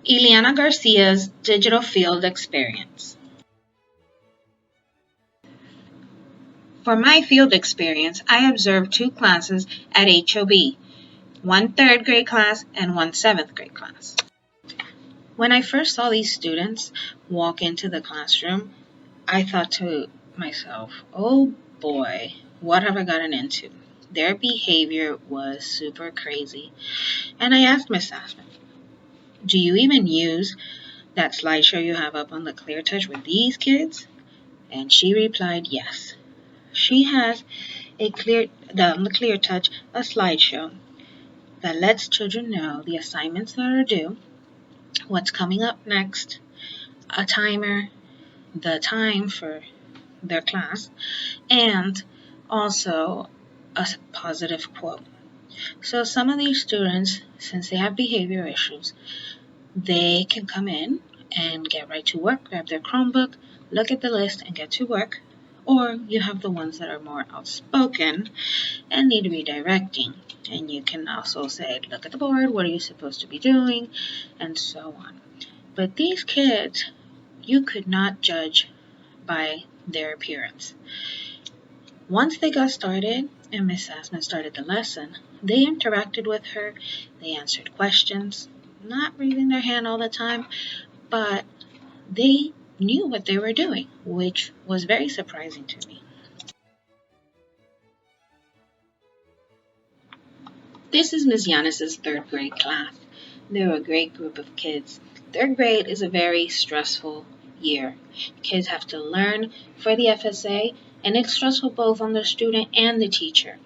Ileana Garcia's digital field experience. For my field experience, I observed two classes at HOB, one third grade class and one seventh grade class. When I first saw these students walk into the classroom, I thought to myself, oh boy, what have I gotten into? Their behavior was super crazy. And I asked Miss Sassman, do you even use that slideshow you have up on the ClearTouch with these kids? And she replied, yes. She has on the ClearTouch a slideshow that lets children know the assignments that are due, what's coming up next, a timer, the time for their class, and also a positive quote. So some of these students, since they have behavior issues, they can come in and get right to work, grab their Chromebook, look at the list, and get to work. Or you have the ones that are more outspoken and need redirecting. And you can also say, look at the board, what are you supposed to be doing, and so on. But these kids, you could not judge by their appearance. Once they got started and Miss Sassman started the lesson, they interacted with her, they answered questions, not raising their hand all the time, but they knew what they were doing, which was very surprising to me. This is Ms. Yanis's third grade class. They're a great group of kids. Third grade is a very stressful year. Kids have to learn for the FSA, and it's stressful both on the student and the teacher.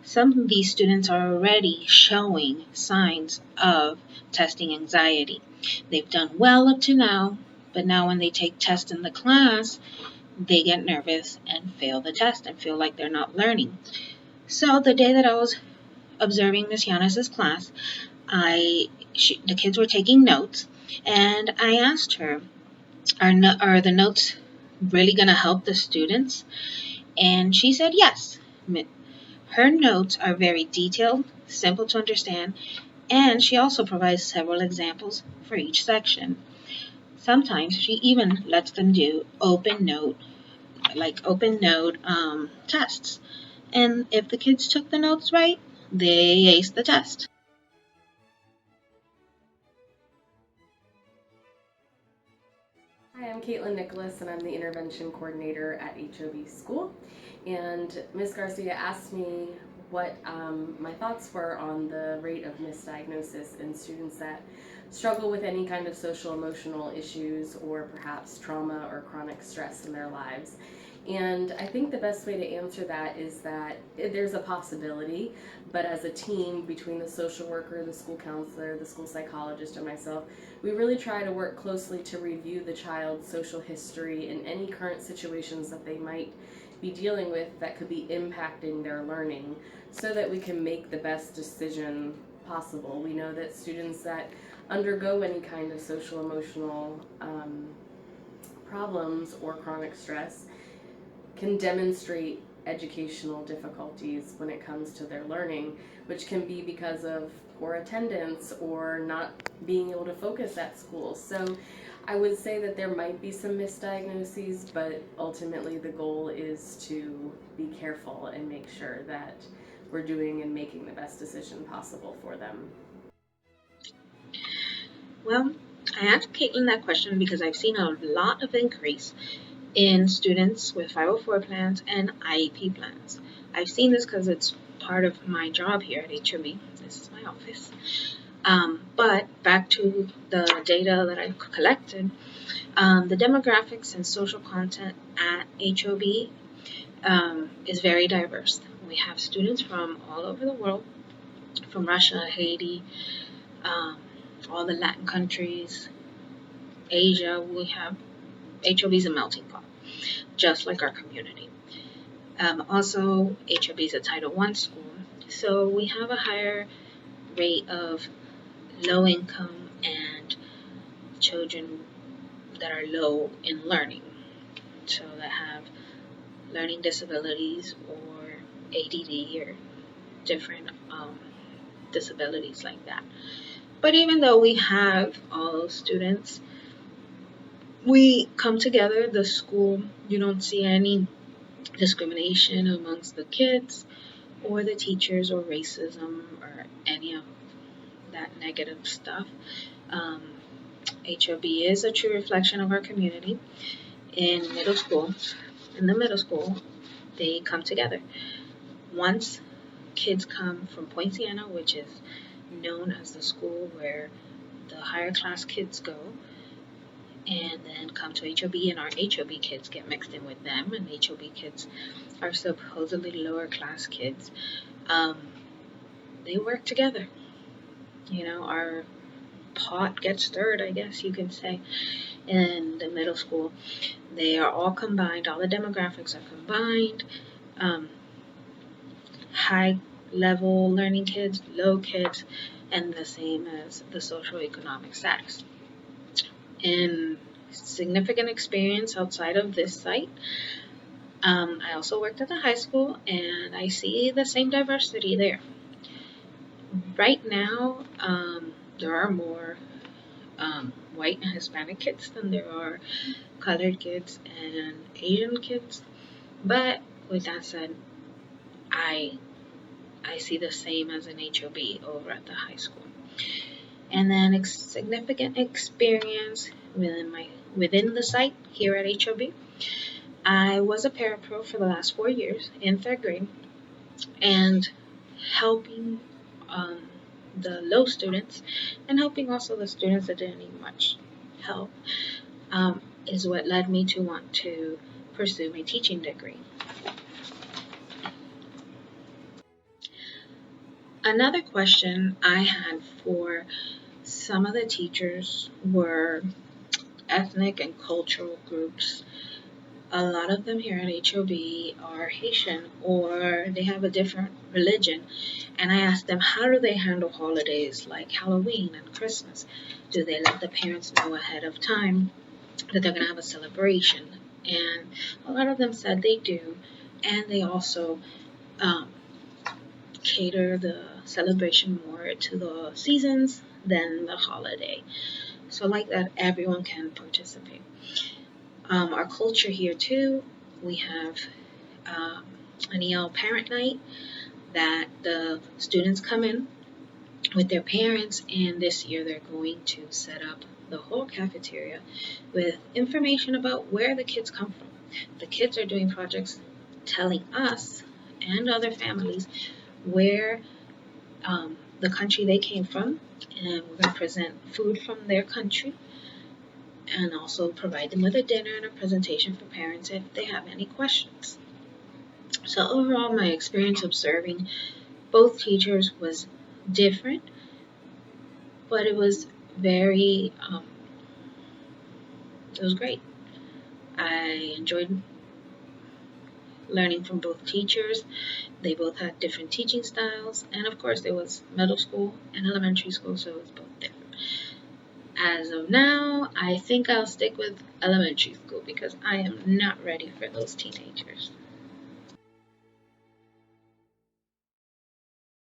Some of these students are already showing signs of testing anxiety. They've done well up to now, but now when they take tests in the class, they get nervous and fail the test and feel like they're not learning. So the day that I was observing Miss Yanis's class, the kids were taking notes, and I asked her, are the notes really going to help the students? And she said yes. Her notes are very detailed, simple to understand, and she also provides several examples for each section. Sometimes she even lets them do open note tests. And if the kids took the notes right, they aced the test. Hi, I'm Caitlin Nicholas, and I'm the intervention coordinator at HOB School. And Ms. Garcia asked me what my thoughts were on the rate of misdiagnosis in students that struggle with any kind of social emotional issues or perhaps trauma or chronic stress in their lives. And I think the best way to answer that is that there's a possibility, but as a team between the social worker, the school counselor, the school psychologist, and myself, we really try to work closely to review the child's social history and any current situations that they might be dealing with that could be impacting their learning so that we can make the best decision possible. We know that students that undergo any kind of social emotional problems or chronic stress can demonstrate educational difficulties when it comes to their learning, which can be because of poor attendance or not being able to focus at school. So I would say that there might be some misdiagnoses, but ultimately the goal is to be careful and make sure that we're doing and making the best decision possible for them. Well, I asked Caitlin that question because I've seen a lot of increase in students with 504 plans and IEP plans. I've seen this because it's part of my job here at HOB. This is my office. But back to the data that I've collected, the demographics and social content at HOB is very diverse. We have students from all over the world, from Russia, Haiti, um, all the Latin countries, Asia. We have HOB is a melting pot, just like our community. Also, HOB is a Title I school, so we have a higher rate of low income and children that are low in learning, so that have learning disabilities or ADD or different disabilities like that. But even though we have all those students, we come together, the school, you don't see any discrimination amongst the kids or the teachers or racism or any of that negative stuff. Um, HOB is a true reflection of our community. In the middle school, they come together. Once kids come from Point Siena, which is known as the school where the higher class kids go, and then come to HOB, and our HOB kids get mixed in with them, and HOB kids are supposedly lower class kids. They work together. Our pot gets stirred, I guess you could say, in the middle school. They are all combined, all the demographics are combined. High level learning kids, low kids, and the same as the socioeconomic status. In significant experience outside of this site, I also worked at the high school, and I see the same diversity there. Right now, there are more white and Hispanic kids than there are colored kids and Asian kids. But with that said, I see the same as an HOB over at the high school. And then significant experience within the site here at HOB. I was a parapro for the last 4 years in 3rd grade, and helping the low students and helping also the students that didn't need much help is what led me to want to pursue my teaching degree. Another question I had for some of the teachers were ethnic and cultural groups. A lot of them here at HOB are Haitian, or they have a different religion. And I asked them, how do they handle holidays like Halloween and Christmas? Do they let the parents know ahead of time that they're going to have a celebration? And a lot of them said they do. And they also cater the celebration more to the seasons than the holiday. So like that, everyone can participate. Our culture here too, we have an EL parent night that the students come in with their parents, and this year they're going to set up the whole cafeteria with information about where the kids come from. The kids are doing projects telling us and other families where the country they came from, and we're going to present food from their country and also provide them with a dinner and a presentation for parents if they have any questions. So overall, my experience observing both teachers was different, but it was very, it was great. I enjoyed learning from both teachers. They both had different teaching styles, and of course there was middle school and elementary school, so it was both different. As of now, I think I'll stick with elementary school because I am not ready for those teenagers.